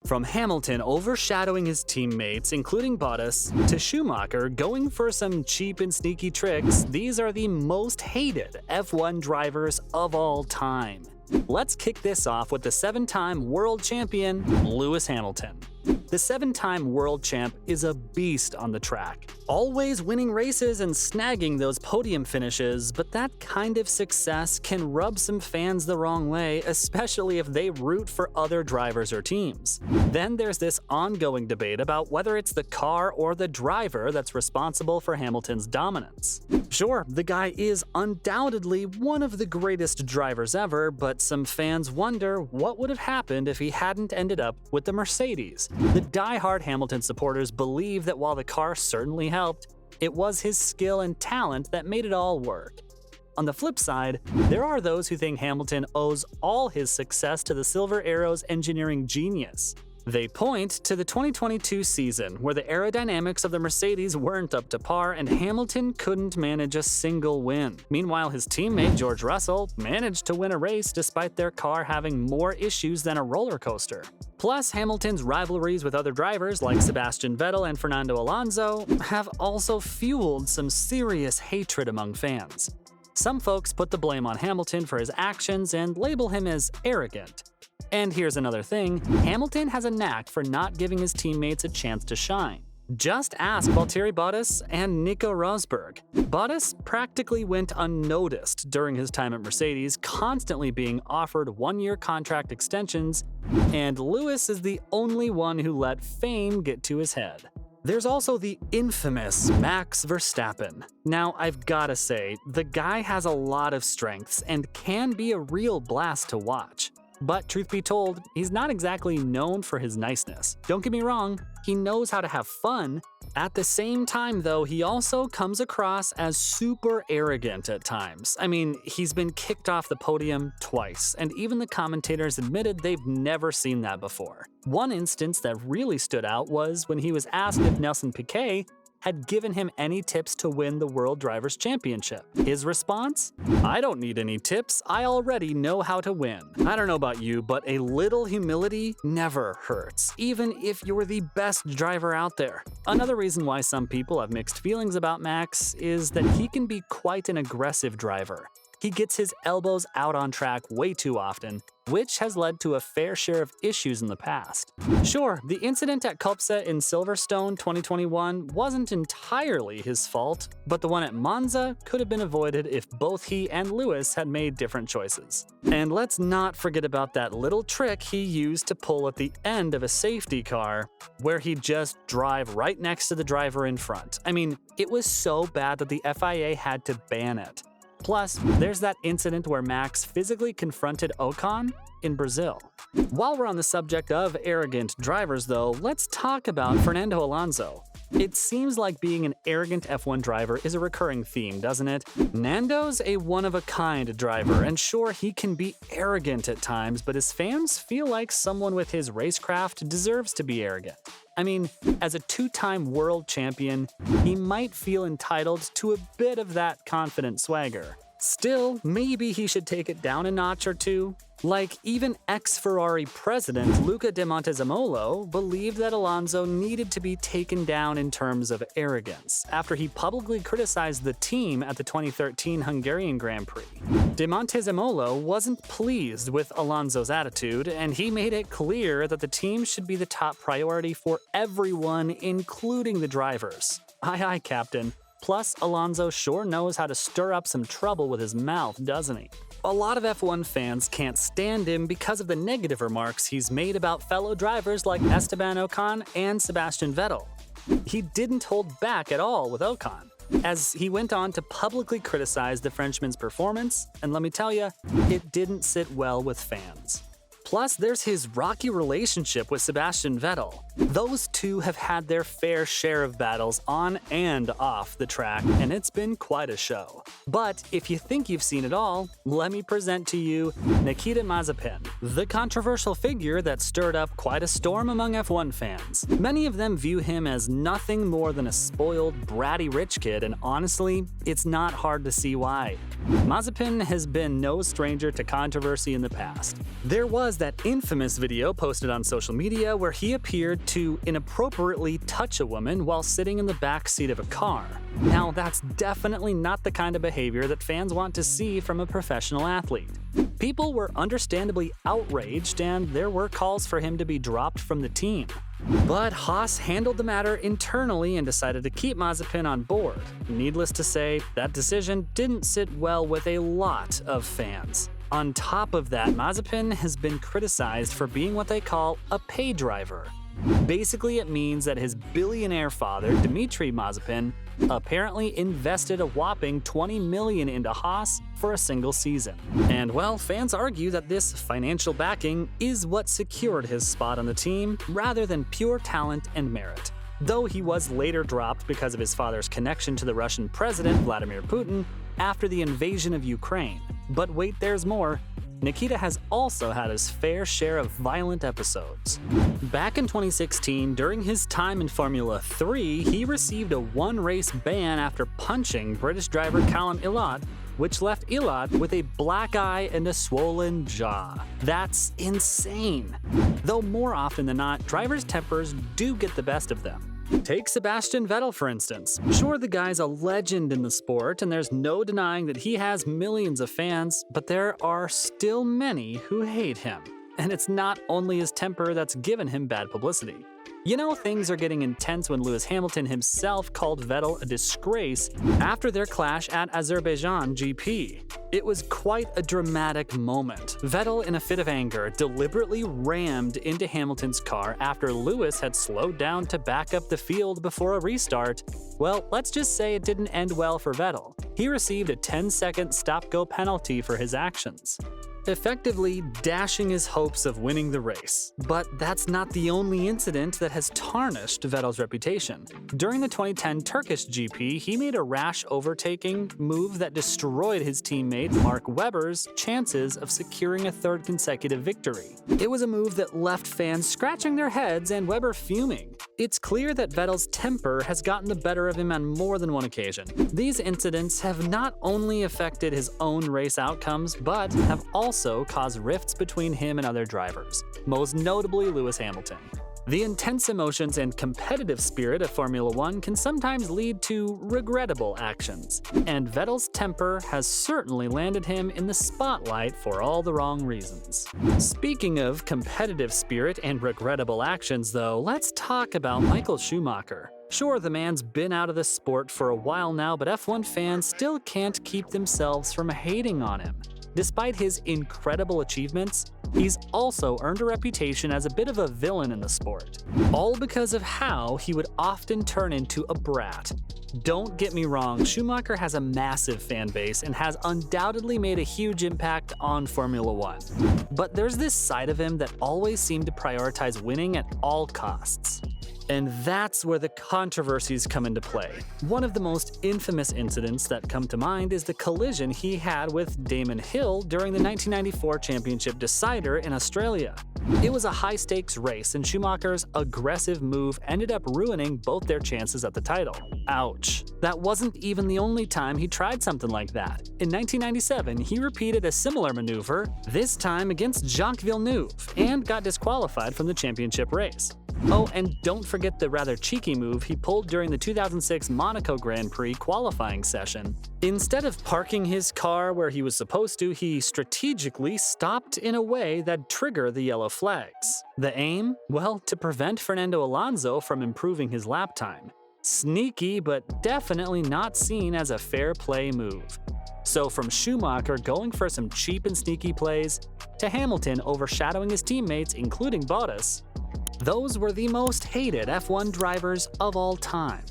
From Hamilton overshadowing his teammates, including Bottas, to Schumacher going for some cheap and sneaky tricks, these are the most hated F1 drivers of all time. Let's kick this off with the 7-time world champion, Lewis Hamilton. The 7-time world champ is a beast on the track, always winning races and snagging those podium finishes, but that kind of success can rub some fans the wrong way, especially if they root for other drivers or teams. Then there's this ongoing debate about whether it's the car or the driver that's responsible for Hamilton's dominance. Sure, the guy is undoubtedly one of the greatest drivers ever, but some fans wonder what would have happened if he hadn't ended up with the Mercedes. The die-hard Hamilton supporters believe that while the car certainly helped, it was his skill and talent that made it all work. On the flip side, there are those who think Hamilton owes all his success to the Silver Arrow's engineering genius. They point to the 2022 season, where the aerodynamics of the Mercedes weren't up to par and Hamilton couldn't manage a single win. Meanwhile, his teammate George Russell managed to win a race despite their car having more issues than a roller coaster. Plus, Hamilton's rivalries with other drivers like Sebastian Vettel and Fernando Alonso have also fueled some serious hatred among fans. Some folks put the blame on Hamilton for his actions and label him as arrogant. And here's another thing, Hamilton has a knack for not giving his teammates a chance to shine. Just ask Valtteri Bottas and Nico Rosberg. Bottas practically went unnoticed during his time at Mercedes, constantly being offered one-year contract extensions, and Lewis is the only one who let fame get to his head. There's also the infamous Max Verstappen. Now, I've gotta say, the guy has a lot of strengths and can be a real blast to watch. But truth be told, he's not exactly known for his niceness. Don't get me wrong, he knows how to have fun. At the same time, though, he also comes across as super arrogant at times. I mean, he's been kicked off the podium twice, and even the commentators admitted they've never seen that before. One instance that really stood out was when he was asked if Nelson Piquet had given him any tips to win the World Drivers' Championship. His response? "I don't need any tips, I already know how to win." I don't know about you, but a little humility never hurts, even if you're the best driver out there. Another reason why some people have mixed feelings about Max is that he can be quite an aggressive driver. He gets his elbows out on track way too often, which has led to a fair share of issues in the past. Sure, the incident at Culpsa in Silverstone 2021 wasn't entirely his fault, but the one at Monza could have been avoided if both he and Lewis had made different choices. And let's not forget about that little trick he used to pull at the end of a safety car, where he'd just drive right next to the driver in front. I mean, it was so bad that the FIA had to ban it. Plus, there's that incident where Max physically confronted Ocon in Brazil. While we're on the subject of arrogant drivers, though, let's talk about Fernando Alonso. It seems like being an arrogant F1 driver is a recurring theme, doesn't it? Nando's a one-of-a-kind driver, and sure, he can be arrogant at times, but his fans feel like someone with his racecraft deserves to be arrogant. I mean, as a 2-time world champion, he might feel entitled to a bit of that confident swagger. Still, maybe he should take it down a notch or two. Like, even ex-Ferrari president Luca de Montezemolo believed that Alonso needed to be taken down in terms of arrogance, after he publicly criticized the team at the 2013 Hungarian Grand Prix. De Montezemolo wasn't pleased with Alonso's attitude, and he made it clear that the team should be the top priority for everyone, including the drivers. Aye aye, Captain. Plus, Alonso sure knows how to stir up some trouble with his mouth, doesn't he? A lot of F1 fans can't stand him because of the negative remarks he's made about fellow drivers like Esteban Ocon and Sebastian Vettel. He didn't hold back at all with Ocon, as he went on to publicly criticize the Frenchman's performance, and let me tell you, it didn't sit well with fans. Plus, there's his rocky relationship with Sebastian Vettel. Those two have had their fair share of battles on and off the track, and it's been quite a show. But if you think you've seen it all, let me present to you Nikita Mazepin, the controversial figure that stirred up quite a storm among F1 fans. Many of them view him as nothing more than a spoiled, bratty rich kid, and honestly, it's not hard to see why. Mazepin has been no stranger to controversy in the past. There was that infamous video posted on social media where he appeared to inappropriately touch a woman while sitting in the back seat of a car. Now, that's definitely not the kind of behavior that fans want to see from a professional athlete. People were understandably outraged, and there were calls for him to be dropped from the team. But Haas handled the matter internally and decided to keep Mazepin on board. Needless to say, that decision didn't sit well with a lot of fans. On top of that, Mazepin has been criticized for being what they call a pay driver. Basically, it means that his billionaire father, Dmitry Mazepin, apparently invested a whopping $20 million into Haas for a single season. And well, fans argue that this financial backing is what secured his spot on the team rather than pure talent and merit. Though he was later dropped because of his father's connection to the Russian president, Vladimir Putin, after the invasion of Ukraine. But wait, there's more. Nikita has also had his fair share of violent episodes. Back in 2016, during his time in Formula 3, he received a one-race ban after punching British driver Callum Ilott, which left Ilott with a black eye and a swollen jaw. That's insane. Though more often than not, drivers' tempers do get the best of them. Take Sebastian Vettel, for instance. Sure, the guy's a legend in the sport, and there's no denying that he has millions of fans, but there are still many who hate him. And it's not only his temper that's given him bad publicity. You know, things are getting intense when Lewis Hamilton himself called Vettel a disgrace after their clash at Azerbaijan GP. It was quite a dramatic moment. Vettel, in a fit of anger, deliberately rammed into Hamilton's car after Lewis had slowed down to back up the field before a restart. Well, let's just say it didn't end well for Vettel. He received a 10-second stop-go penalty for his actions, effectively dashing his hopes of winning the race. But that's not the only incident that has tarnished Vettel's reputation. During the 2010 Turkish GP, he made a rash overtaking move that destroyed his teammate Mark Webber's chances of securing a third consecutive victory. It was a move that left fans scratching their heads and Webber fuming. It's clear that Vettel's temper has gotten the better of him on more than one occasion. These incidents have not only affected his own race outcomes, but have also caused rifts between him and other drivers, most notably Lewis Hamilton. The intense emotions and competitive spirit of Formula One can sometimes lead to regrettable actions, and Vettel's temper has certainly landed him in the spotlight for all the wrong reasons. Speaking of competitive spirit and regrettable actions, though, let's talk about Michael Schumacher. Sure, the man's been out of the sport for a while now, but F1 fans still can't keep themselves from hating on him. Despite his incredible achievements, he's also earned a reputation as a bit of a villain in the sport, all because of how he would often turn into a brat. Don't get me wrong, Schumacher has a massive fan base and has undoubtedly made a huge impact on Formula One. But there's this side of him that always seemed to prioritize winning at all costs. And that's where the controversies come into play. One of the most infamous incidents that come to mind is the collision he had with Damon Hill during the 1994 championship decider in Australia. It was a high-stakes race, and Schumacher's aggressive move ended up ruining both their chances at the title. Ouch. That wasn't even the only time he tried something like that. In 1997, he repeated a similar maneuver, this time against Jacques Villeneuve, and got disqualified from the championship race. Oh, and don't forget the rather cheeky move he pulled during the 2006 Monaco Grand Prix qualifying session. Instead of parking his car where he was supposed to, he strategically stopped in a way that triggered the yellow flags. The aim? Well, to prevent Fernando Alonso from improving his lap time. Sneaky, but definitely not seen as a fair play move. So from Schumacher going for some cheap and sneaky plays, to Hamilton overshadowing his teammates, including Bottas, those were the most hated F1 drivers of all time.